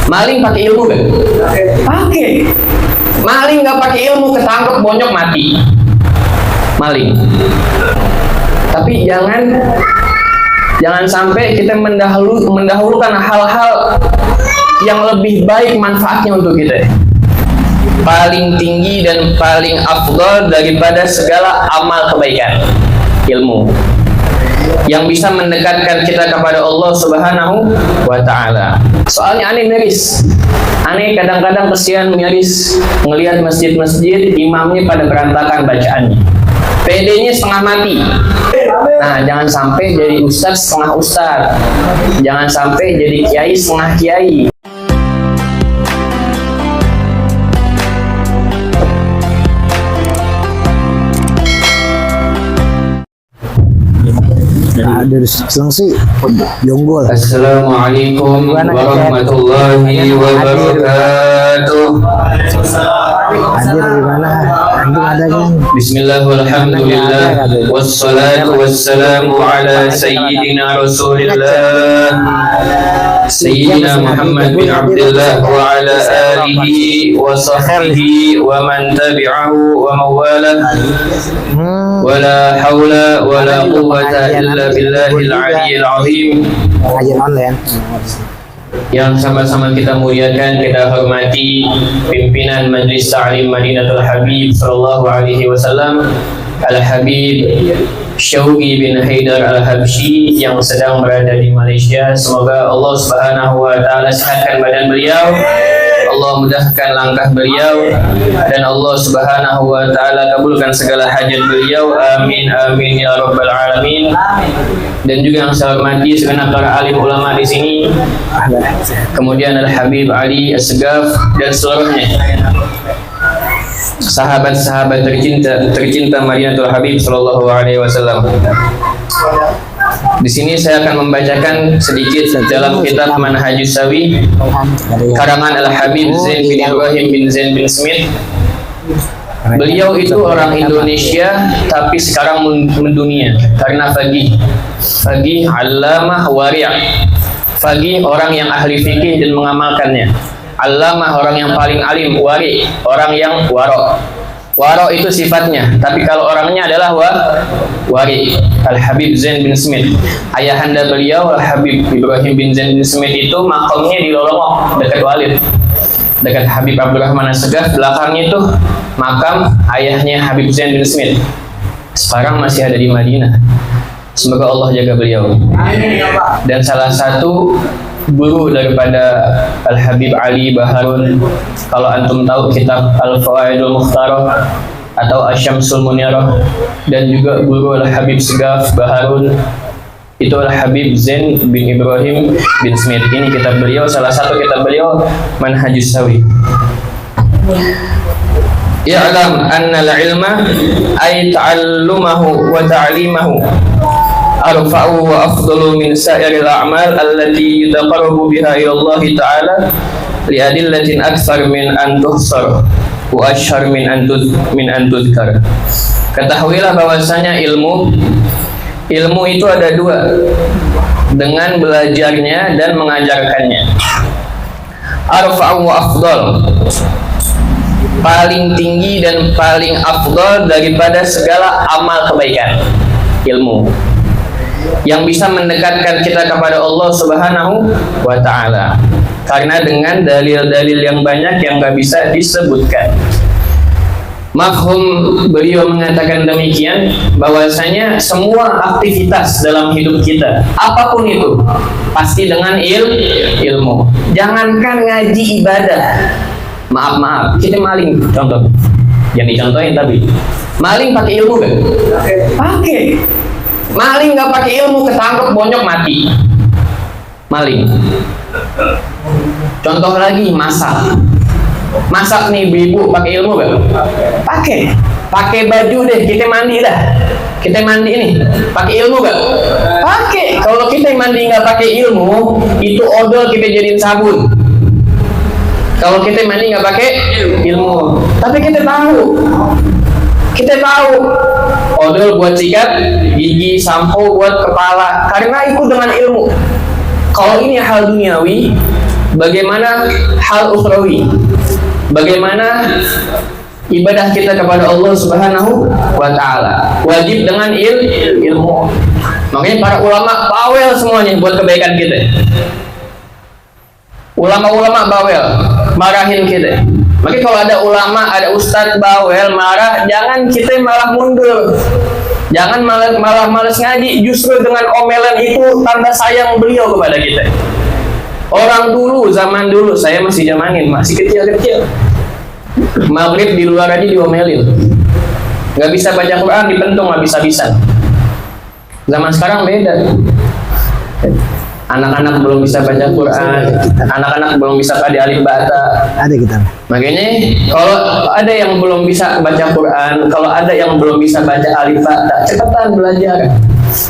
Maling pakai ilmu gak? Pakai. Maling nggak pakai ilmu ketangkep bonyok mati. Maling. Tapi jangan sampai kita mendahulukan hal-hal yang lebih baik manfaatnya untuk kita. Paling tinggi dan paling afdal daripada segala amal kebaikan, ilmu yang bisa mendekatkan kita kepada Allah Subhanahu wa Ta'ala. Soalnya aneh miris, aneh kadang-kadang kesian miris ngelihat masjid-masjid imamnya pada berantakan bacaannya, PD-nya setengah mati. Nah, jangan sampai jadi ustadz setengah ustadz, jangan sampai jadi kiai setengah kiai. Nah, dari Selengsi, Jonggol. Assalamualaikum warahmatullahi wabarakatuh. Hadir di mana? Antum ada kan? Bismillahirrahmanirrahim. Wassalatu wassalamu ala sayyidina Rasulillah Sayyidina Muhammad bin Abdullah wa ala alihi wa sahbihi wa man tabi'ahu wa mawalah. Wala hawla wala quwwata illa billahil aliyyil azim. Pengajian online. Yang sama-sama kita muliakan, kita hormati pimpinan Majlis Ta'lim Madinatul Habib sallallahu alaihi wasallam, Al-Habib Syauqi bin Haidar Al-Habsyi yang sedang berada di Malaysia. Semoga Allah Subhanahu wa Ta'ala sehatkan badan beliau, Allah mudahkan langkah beliau, dan Allah Subhanahu wa Ta'ala kabulkan segala hajat beliau. Amin amin ya rabbal alamin. Dan juga yang saya hormati segenap para alim ulama di sini, kemudian Al-Habib Ali As-Segaf dan seluruhnya sahabat-sahabat tercinta Madinatul Habib sallallahu alaihi wasallam. Di sini saya akan membacakan sedikit dalam kitab Manhajus Sawi karangan Al-Habib Zain bin Ibrahim bin Zain bin Smith. Beliau itu orang Indonesia tapi sekarang mendunia karena faqih, allamah, wari'. Faqih orang yang ahli fikih dan mengamalkannya. Allamah orang yang paling alim, wari' orang yang waro'. Waro' itu sifatnya, tapi kalau orangnya adalah wari'. Al-Habib Zain bin Smith, ayahanda beliau Al-Habib Ibrahim bin Zain bin Smith itu makamnya di Lolongok dekat Walid, dekat Habib Abdurrahman As-Segaf. Belakangnya itu makam ayahnya Habib Zain bin Smith. Sekarang masih ada di Madinah. Semoga Allah jaga beliau. Dan salah satu guru daripada Al-Habib Ali Baharun, kalau antum tahu kitab Al-Fawaidul Mukhtarah atau Asyamsul Munirah, dan juga guru Al-Habib Segaf Baharun itu Al-Habib Zain bin Ibrahim bin Smith. Ini kitab beliau, salah satu kitab beliau Manhajus Sawi. Ya'lam anna al-ilma ay ta'allumahu wa ta'limahu arfa'u wa afdalu min sa'iril a'mal allati yutaqarrabu biha ila Allah ta'ala li adillatin akthar min an tuhsar wa ashhar min an tudhkar. Ketahuilah bahwasanya ilmu itu ada dua, dengan belajarnya dan mengajarkannya. Arfa'u wa afdal, paling tinggi dan paling afdal daripada segala amal kebaikan, ilmu yang bisa mendekatkan kita kepada Allah Subhanahu wa Ta'ala, karena dengan dalil-dalil yang banyak yang gak bisa disebutkan. Mafhum beliau mengatakan demikian, bahwasanya semua aktivitas dalam hidup kita, apapun itu, pasti dengan ilmu. Jangankan ngaji ibadah, maaf, kita maling, contoh yang dicontohin tadi, maling pakai ilmu kan? Pakai. Maling nggak pakai ilmu ketangkep bonyok mati. Maling. Contoh lagi, masak nih ibu pakai ilmu kan? Pakai baju deh, kita mandi ini pakai ilmu kan? Pakai. Kalau kita mandi nggak pakai ilmu, itu odol kita jadiin sabun. Kalau kita mandi nggak pakai ilmu, tapi kita tahu odol buat sikat gigi, sampo buat kepala, karena itu dengan ilmu. Kalau ini hal duniawi, bagaimana hal ukhrawi, bagaimana ibadah kita kepada Allah Subhanahu wa Ta'ala. Wajib dengan ilmu. Makanya para ulama bawel semuanya buat kebaikan kita. Ulama-ulama bawel marahin kita. Makanya kalau ada ulama, ada ustadz bawel marah, jangan kita malah mundur. Jangan malah malas ngaji. Justru dengan omelan itu tanda sayang beliau kepada kita. Orang dulu, zaman dulu, saya masih zamanin, masih kecil-kecil, maghrib di luar aja diomelin, nggak bisa baca Quran dipentung habis-habisan. Zaman sekarang beda. Anak-anak belum bisa baca Quran, anak-anak belum bisa pada alif bata. Ada kita. Makanya kalau ada yang belum bisa baca Quran, kalau ada yang belum bisa baca alif bata, cepetan belajar.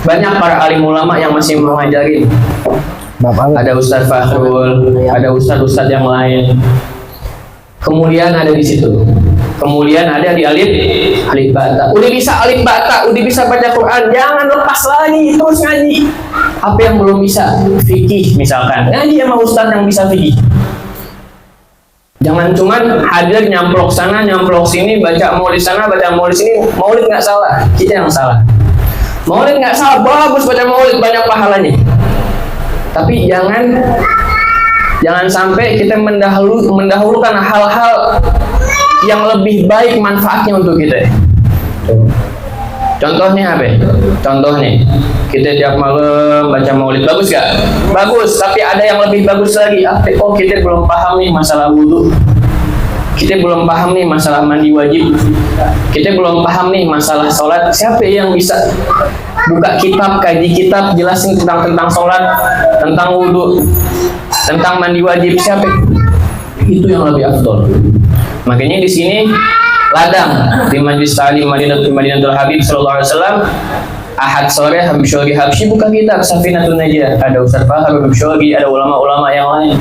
Banyak para alim ulama yang masih mau ngajarin. Ada Ustadz Fakhrul, ada ustadz-ustadz yang lain. Kemudian ada di situ. Kemudian ada di alif bata. Udah bisa alif bata, udah bisa baca Quran, jangan lepas lagi, terus ngaji. Apa yang belum bisa? Fikih misalkan. Ngaji sama ustaz yang bisa fikih. Jangan cuman hadir nyamplok sana, nyamplok sini, baca maulid sana, baca maulid sini. Maulid nggak salah, kita yang salah. Maulid nggak salah, bagus baca maulid, banyak pahalanya. Tapi jangan sampai kita mendahulukan hal-hal yang lebih baik manfaatnya untuk kita. Contohnya apa? Contohnya kita tiap malam baca maulid, bagus gak? Bagus, tapi ada yang lebih bagus lagi. Oh, kita belum paham nih masalah wudhu, kita belum paham nih masalah mandi wajib, kita belum paham nih masalah sholat. Siapa yang bisa buka kitab, kaji kitab, jelasin tentang sholat, tentang wudhu, tentang mandi wajib? Siapa? Itu yang lebih afdol. Makanya di sini ladang di Majlis Ta'lim Madinatul Habib sallallahu alaihi wasallam, Ahad sore Habib Syoghi Habsyi buka kitab Safinatun Najah, ada Ustaz Fahar, Habib Syoghi, ada ulama-ulama yang lain.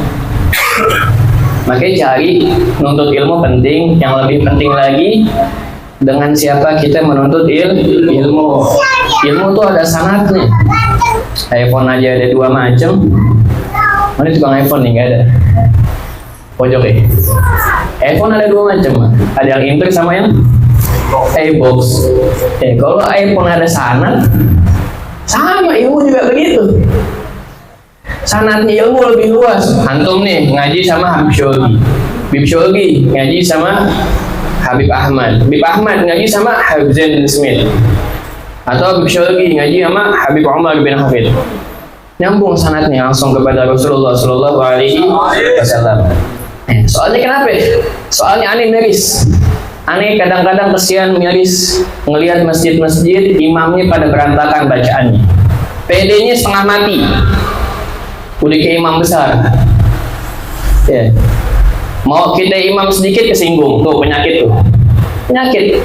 Makanya cari menuntut ilmu penting. Yang lebih penting lagi, dengan siapa kita menuntut ilmu. Ilmu tuh ada sanatnya. iPhone aja ada 2 macam. Mana tukang iPhone nih? Nggak ada. Pojok ya. iPhone ada 2 macam. Ada yang intrik sama yang box. Kalau iPhone ada sanat, sama ilmu juga begitu. Sanatnya ilmu lebih luas. Antum nih ngaji sama Habib Syoghi, Habib Syoghi ngaji sama Habib Ahmad, Habib Ahmad ngaji sama Habib Zain bin Smith, atau Habib Syoghi ngaji sama Habib Umar bin Hafid. Nyambung sanatnya langsung kepada Rasulullah Sallallahu Alaihi Wasallam. Soalnya kenapa? Soalnya aneh miris. Aneh kadang-kadang kesian miris ngelihat masjid-masjid imamnya pada berantakan bacaannya. PD-nya setengah mati. Udah ke imam besar. Ya. Mau kita imam sedikit kesinggung, tuh penyakit tuh. Penyakit.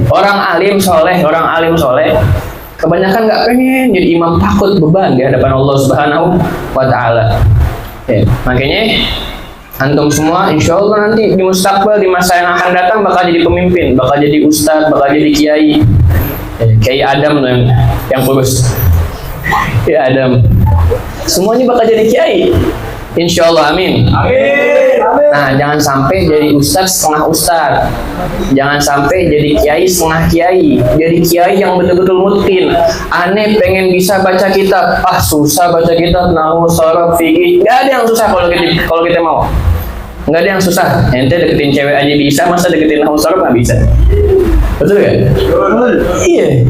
Orang alim soleh kebanyakan nggak pengen jadi imam, takut beban di hadapan Allah Subhanahu wa Ta'ala. Makanya antum semua insya Allah nanti di mustaqbal, di masa yang akan datang bakal jadi pemimpin, bakal jadi ustadz, bakal jadi kiai. Kiai Adam yang kurus. Ya Adam. Semuanya bakal jadi kiai. Insya Allah, amin. Nah, jangan sampai jadi ustadz setengah ustadz. Jangan sampai jadi kiai setengah kiai. Jadi kiai yang betul-betul mutin. Aneh pengen bisa baca kitab, susah baca kitab, nahwu, sharaf, fikih. Gak ada yang susah kalau kita mau. Nggak ada yang susah. Ente deketin cewek aja bisa, masa deketin nahwu sharaf nggak bisa? Betul gak? Iya.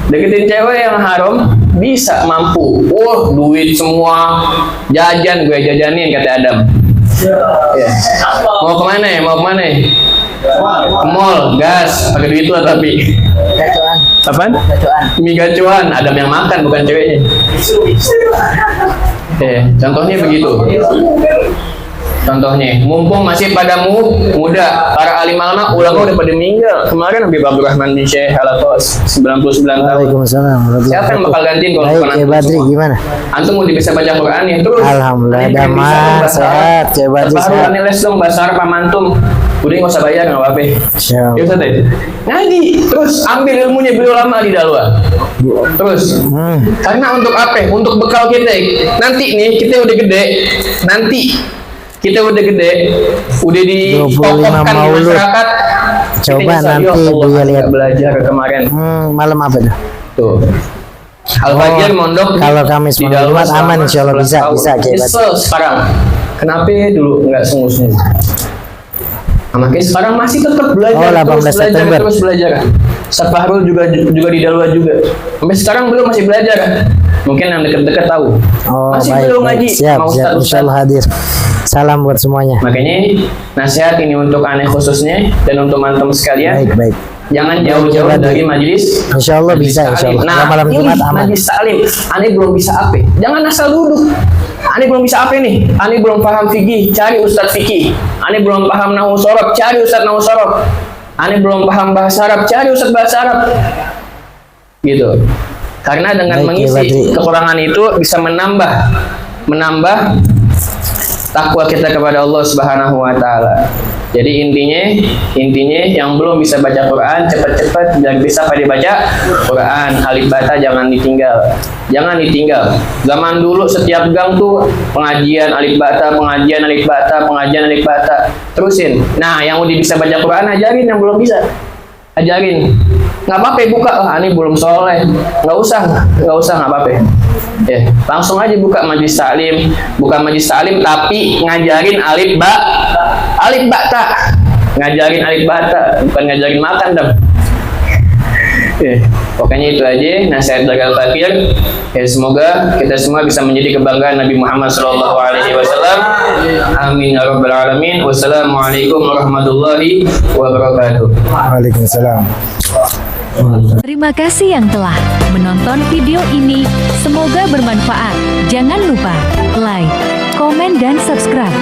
Deketin cewek yang haram bisa, mampu. Duit semua, jajan gue jajanin, kata Adam. Yeah. Mau kemana ya? Ke mall, gas, pakai duit lah tapi. Gacuan. Apaan? Mie gacuan. Adam yang makan, bukan ceweknya. Contohnya begitu. Contohnya, mumpung masih pada muda, para alim ulama udah pada meninggal. Kemarin Habib Abdurrahman bin Syekh Al-Atos 99 tahun. Waalaikumsalam. Siapa yang bakal gantiin kalau Baik, bukan Cik antum Badri semua? gimana? Antum udah bisa baca Quran ya terus. Alhamdulillah, Aneh, damai, bisa dong bahasa sehat, Arab. Cik Badri Terbaru sehat. aneh les dong bahasa Arab sama antum. Udah nggak usah bayar nggak apa-apa. Siap. Ya Ustaz ya. Ngaji, terus ambil ilmunya beliau lama di Dalwa. Terus. Karena untuk apa? Untuk bekal kita. Nanti nih kita udah gede. Nanti kita udah gede, udah 25 ditokokkan di maulud. masyarakat. Coba Kita nyesal, nanti ya Allah, Buya lihat. nggak belajar kemarin. Malam apa tuh? Tuh. Al-Fajr mondok kalau Kamis di malam Dalwa Jumat aman, selama insya Allah 11 bisa, tahun. bisa, Cik Badri. Nyesel sekarang. Kenapa dulu nggak sungguh-sungguh? Nah, makanya sekarang masih tetap belajar, Oh, 18 terus belajar, September. terus belajar. Safahrul juga di Dalwa juga. Sampai sekarang belum masih belajar. Mungkin yang dekat-dekat tahu. Oh, Masih baik, belum baik. ngaji. Siap, Mau siap. ustaz-ustaz. Insya Allah hadir. Salam buat semuanya. Makanya nasihat ini untuk aneh khususnya dan untuk mantum sekalian. Baik, baik. Jangan jauh-jauh Baik, dari majelis. Insya Allah majelis bisa, taklim. insya Allah. Nah, Kalau malam ini Jumat aman. majelis taklim. Aneh belum bisa apa? Jangan asal duduk. Aneh belum bisa apa nih? Aneh belum paham fikih, cari ustadz fikih. Aneh belum paham nahwu sorob, cari ustadz nahwu sorob. Aneh belum paham bahasa Arab, cari ustadz bahasa Arab. Gitu. Karena dengan Baik, ya, mengisi Badri. kekurangan itu bisa menambah takwa kita kepada Allah Subhanahu wa taala. Jadi intinya yang belum bisa baca Quran cepat-cepat biar bisa pada baca Quran. Alif bata jangan ditinggal. Jangan ditinggal. Zaman dulu setiap gang tuh pengajian alif bata, pengajian alif bata, pengajian alif bata. Terusin. Nah, yang udah bisa baca Quran ajarin, yang belum bisa ajarin. Nggak apa-apa buka, ini belum soleh. Nggak usah nggak apa-apa. Ya, langsung aja buka majlis taklim, tapi ngajarin alif bata, ngajarin alif bata, bukan ngajarin makan dong. Pokoknya itu aja nasihat dari Al-Fakir. Ya, semoga kita semua bisa menjadi kebanggaan Nabi Muhammad SAW. Amin ya rabbal alamin. Wassalamualaikum warahmatullahi wabarakatuh. Waalaikumsalam. Terima kasih yang telah menonton video ini. Semoga bermanfaat. Jangan lupa like, komen, dan subscribe.